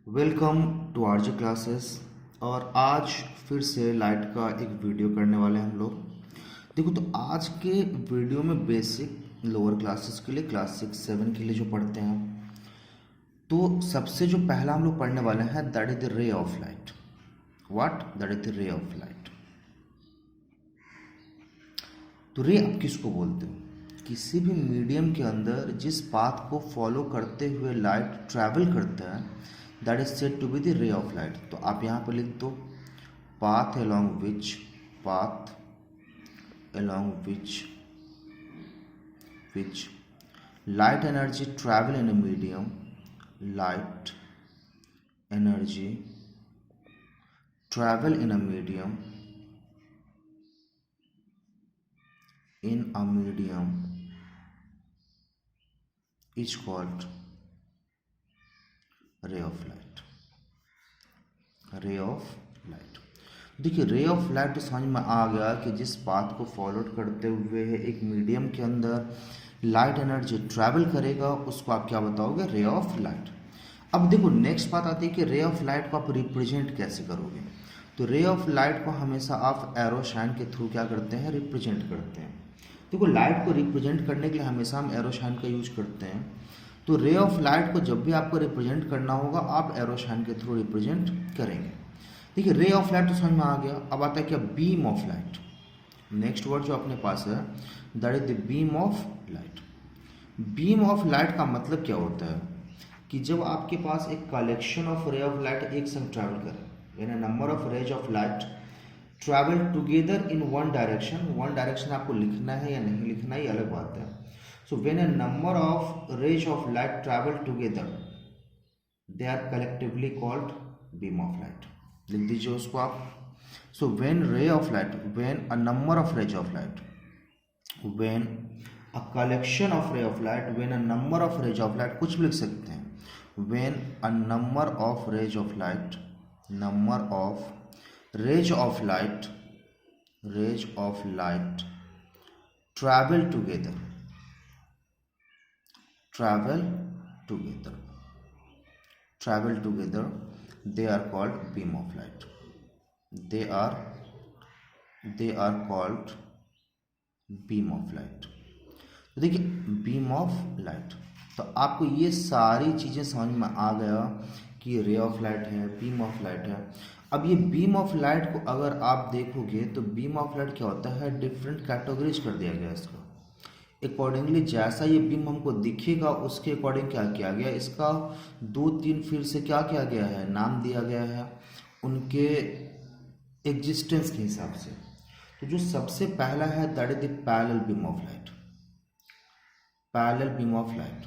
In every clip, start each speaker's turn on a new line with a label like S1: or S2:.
S1: Welcome to RJ classes. और आज फिर से लाइट का एक वीडियो करने वाले हैं हम लोग। देखो, तो आज के वीडियो में बेसिक लोअर क्लासेस के लिए, क्लास 6 7 के लिए जो पढ़ते हैं, तो सबसे जो पहला हम लोग पढ़ने वाले हैं that is the ray of light. What that is the ray of light. तो रे आप किसको बोलते हो? किसी भी मीडियम के अंदर जिस पाथ को फॉलो करते हुए लाइट ट्रैवल करता है that is said to be the ray of light. तो आप यहाँ पर लिख दो path path along which light energy travel in a medium, light energy travel in a medium is called ray of light। रे of light. देखिए, रे of light तो समझ में आ गया कि जिस पाथ को फॉलो करते हुए एक मीडियम के अंदर लाइट एनर्जी ट्रैवल करेगा उसको आप क्या बताओगे? रे ऑफ लाइट। अब देखो, नेक्स्ट बात आती है कि रे ऑफ लाइट को आप रिप्रेजेंट कैसे करोगे। तो रे ऑफ लाइट को हमेशा आप एरो साइन के थ्रू क्या करते हैं? रिप्रेजेंट करते हैं। देखो, लाइट को रिप्रेजेंट करने के लिए हमेशा हम एरो साइन का यूज करते हैं। तो रे ऑफ लाइट को जब भी आपको रिप्रेजेंट करना होगा आप एरो साइन के थ्रू रिप्रेजेंट करेंगे। देखिए, रे ऑफ लाइट तो समझ में आ गया। अब आता है क्या? Beam of light. Next word जो अपने पास है that is the beam of light. Beam of light का मतलब क्या होता है कि जब आपके पास एक collection of ray of light एक संग ट्रैवल करे, यानी number of rays of light travel together in one direction आपको लिखना है या नहीं लिखना, ये अलग बात है। So when a number of rays of light travel together they are collectively called beam of light. लिख दीजिए उसको आप। So when ray of light, when a number of rays of light, when a collection of ray of light, when a number of rays of light, कुछ भी लिख सकते हैं। When a number of rays of light, number of rays of light, rays of light travel together, travel together, travel together, they are called beam of light। they are they are called beam of light। तो देखिए, beam of light, तो आपको ये सारी चीज़ें समझ में आ गया कि रे ऑफ लाइट है, बीम ऑफ लाइट है। अब ये बीम ऑफ लाइट को अगर आप देखोगे तो बीम ऑफ लाइट क्या होता है? डिफरेंट कैटेगरीज कर दिया गया इसका। अकॉर्डिंगली जैसा ये बीम हमको दिखेगा उसके अकॉर्डिंग क्या किया गया, इसका 2 3 फिर से क्या किया गया है? नाम दिया गया है उनके एग्जिस्टेंस के हिसाब से। तो जो सबसे पहला है that is the parallel beam of light, parallel beam of light.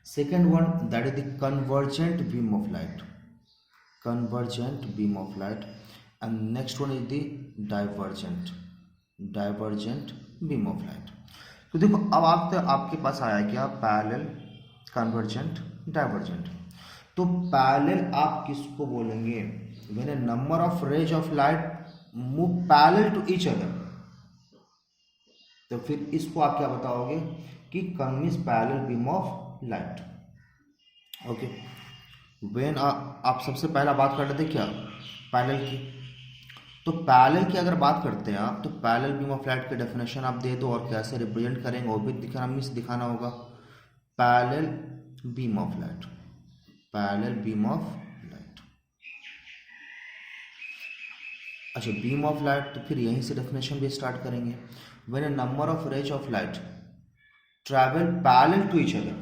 S1: Second one that is the convergent beam of light, convergent beam of light. And next one is the divergent, divergent beam of light. तो देखो, अब आपके पास आया क्या? Parallel, convergent, divergent. तो parallel आप किसको बोलेंगे? When a number of rays of light move parallel to each other, तो फिर इसको आप क्या बताओगे कि convince parallel beam of light. Okay, when आप सबसे पहला बात कर रहे थे क्या? पैरेलल की। तो पैरेलल की अगर बात करते हैं आप, तो पैरेलल बीम ऑफ लाइट की डेफिनेशन आप दे दो और कैसे रिप्रेजेंट करेंगे वो भी दिखाना होगा। Parallel beam of light, parallel beam of light. अच्छा, बीम ऑफ लाइट, तो फिर यहीं से डेफिनेशन भी स्टार्ट करेंगे। When a number of rays of light travel parallel to each other,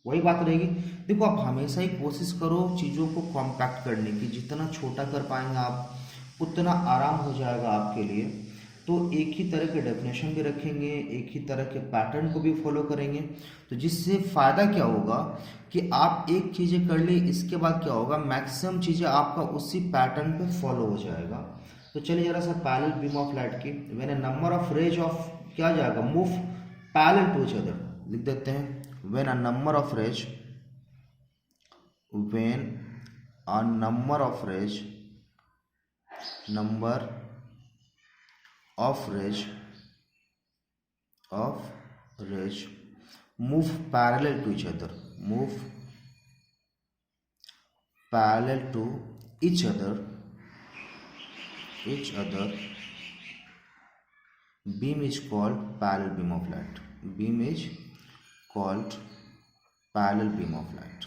S1: वही बात रहेगी। देखो, आप हमेशा ही कोशिश करो चीज़ों को कॉम्पैक्ट करने की, जितना छोटा कर पाएंगे आप उतना आराम हो जाएगा आपके लिए। तो एक ही तरह के डेफिनेशन भी रखेंगे, एक ही तरह के पैटर्न को भी फॉलो करेंगे, तो जिससे फ़ायदा क्या होगा कि आप एक चीज़ें कर ली, इसके बाद क्या होगा, मैक्सिमम चीज़ें आपका उसी पैटर्न पे फॉलो हो जाएगा। तो चलिए जरा सा पैरेलल बीम ऑफ लाइट की। When a number of rays of क्या आ जाएगा? Move parallel to each other, लिख देते हैं। When a number of rays, when a number of rays, number of rays move parallel to each other, move parallel to each other beam is called parallel beam of light. Beam is called parallel beam of light.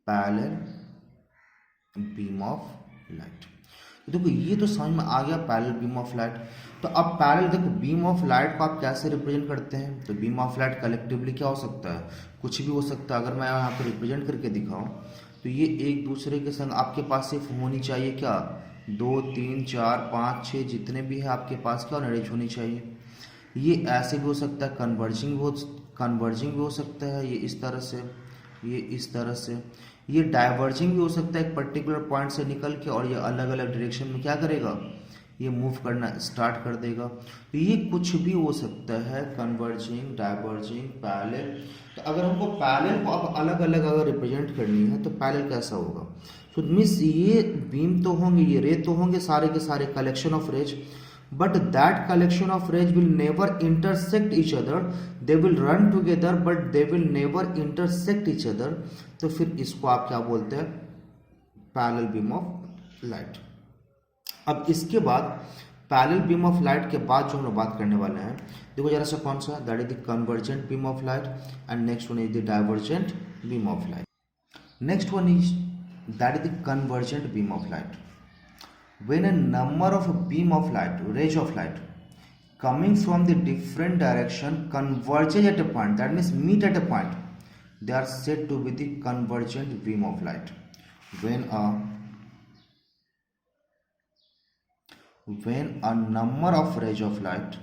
S1: Parallel beam of light. देखो ये तो समझ में आ गया parallel beam of light. तो अब parallel देखो beam of light को आप कैसे रिप्रेजेंट करते हैं? तो बीम ऑफ लाइट कलेक्टिवली क्या हो सकता है? कुछ भी हो सकता है। अगर मैं यहाँ पर रिप्रेजेंट करके दिखाऊं तो ये एक दूसरे के संग आपके पास सिर्फ होनी चाहिए क्या, 2 3 4 5 6 जितने भी है आपके पास क्या अरेंज होनी चाहिए। ये ऐसे भी हो सकता है, कन्वर्जिंग भी हो सकता है, ये इस तरह से, ये इस तरह से, ये डाइवर्जिंग भी हो सकता है एक पर्टिकुलर पॉइंट से निकल के, और ये अलग अलग डायरेक्शन में क्या करेगा, ये मूव करना स्टार्ट कर देगा। तो ये कुछ भी हो सकता है, कन्वर्जिंग, डाइवर्जिंग, पैरेलल। तो अगर हमको पैरेलल को अब अलग अलग अगर रिप्रेजेंट करनी है तो पैरेलल कैसा होगा? तो मीन्स ये बीम तो होंगे, ये रे तो होंगे, सारे के सारे collection of rays, but that collection of rays will never intersect each other. They will run together but they will never intersect each other. तो फिर इसको आप क्या बोलते हैं? Parallel beam of light. अब इसके बाद पैरेलल बीम ऑफ लाइट के बाद जो हम लोग बात करने वाले हैं, देखो जरा सा कौन सा, that is the convergent beam of light, and next one is the divergent beam of light. Next one is that is the convergent beam of light. When a number of beam of light, rays of light coming from the different direction converges at a point, that means meet at a point, they are said to be the convergent beam of light. When a number of rays of light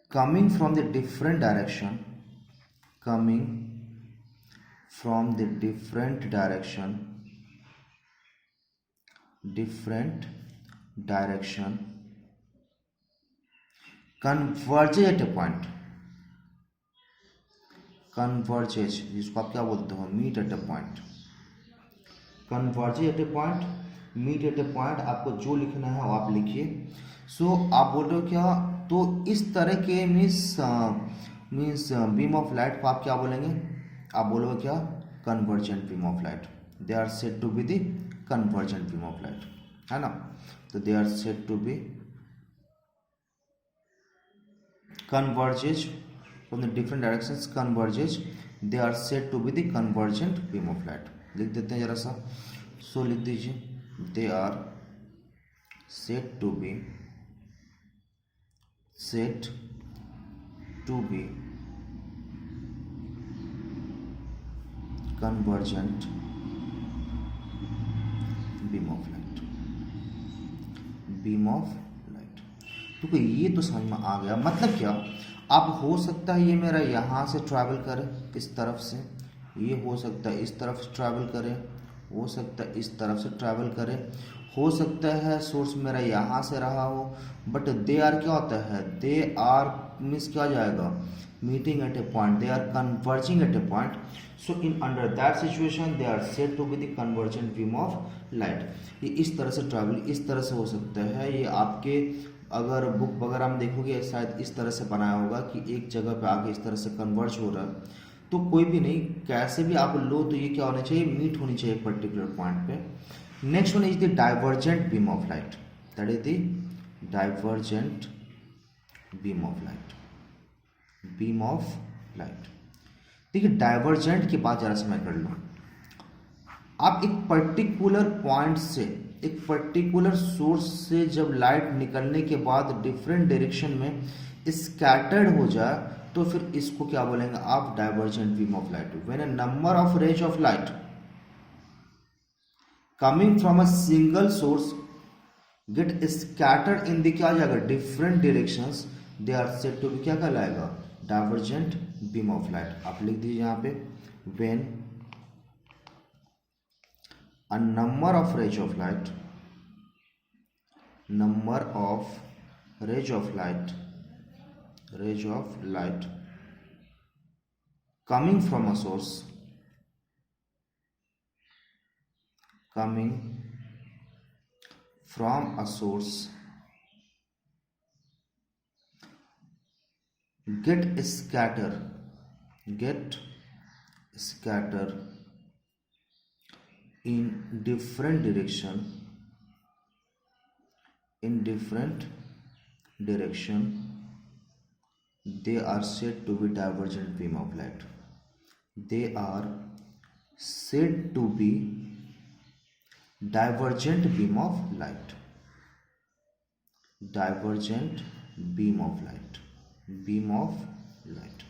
S1: coming from the different direction converges at a point, converges जिसको आप क्या बोलते हो, meet at a point, converges at a point, meet at a point, आपको जो लिखना है वो आप लिखिए। सो आप बोल रहे हो क्या, तो इस तरह के मीन्स बीम ऑफ लाइट को आप क्या बोलेंगे, आप बोलोगे क्या, convergent beam of light. They are said to be the convergent beam of light, है ना। तो they are said to be converges from the different directions, converges, they are said to be the convergent beam of light। लिख देते हैं जरा सा, सो लिख दीजिए, they are said to be convergent beam of light, beam of light। तो ये तो समझ में आ गया। मतलब क्या, अब हो सकता है ये मेरा यहाँ से ट्रैवल करे इस तरफ से, ये हो सकता है इस तरफ से ट्रैवल करे, हो सकता है इस तरफ से ट्रैवल करे, हो सकता है सोर्स मेरा यहाँ से रहा हो, बट दे आर क्या होता है, दे आर मीन्स क्या जाएगा, meeting at a point, they are converging at a point. So in under that situation they are said to be the convergent beam of light. ये इस तरह से travel इस तरह से हो सकता है। ये आपके अगर बुक वगैरह में देखोगे शायद इस तरह से बनाया होगा कि एक जगह पे आके इस तरह से कन्वर्ज हो रहा है। तो कोई भी नहीं, कैसे भी आप लो तो ये क्या होना चाहिए, मीट होनी चाहिए एक पर्टिकुलर पॉइंट पे। Next one is the divergent beam of light, that is the divergent beam of light, beam of light. देखिए डाइवर्जेंट की बात जरा से मैं कर लूँ, आप एक पर्टिकुलर पॉइंट से, एक पर्टिकुलर सोर्स से जब लाइट निकलने के बाद डिफरेंट डायरेक्शन में स्कैटर्ड हो जाए तो फिर इसको क्या बोलेंगे आप, divergent beam of light. When a number of rays of light coming from a single source get scattered in the क्या जाएगा, different directions, they are said to be क्या कहलाएगा, डाइवर्जेंट बीम ऑफ लाइट। आप लिख दीजिए यहाँ पे, when a number of rays of light coming from a source, coming from a source get scatter in different direction, they are said to be divergent beam of light. They are said to be divergent beam of light. Divergent beam of light. Beam of light.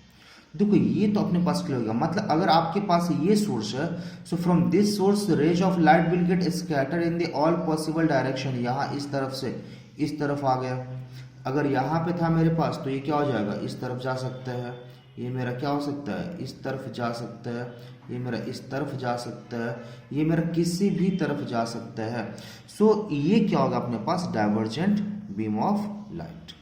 S1: देखो ये तो अपने पास clear हो गया, मतलब अगर आपके पास ये सोर्स है, so from this source rays of light will get scatter in the all possible direction. यहाँ इस तरफ से इस तरफ आ गया, अगर यहाँ पे था मेरे पास तो ये क्या हो जाएगा, इस तरफ जा सकता है, ये मेरा क्या हो सकता है, इस तरफ जा सकता है, ये मेरा इस तरफ जा सकता है, ये मेरा किसी भी तरफ जा सकता है। सो ये क्या होगा अपने पास, डाइवर्जेंट बीम ऑफ लाइट।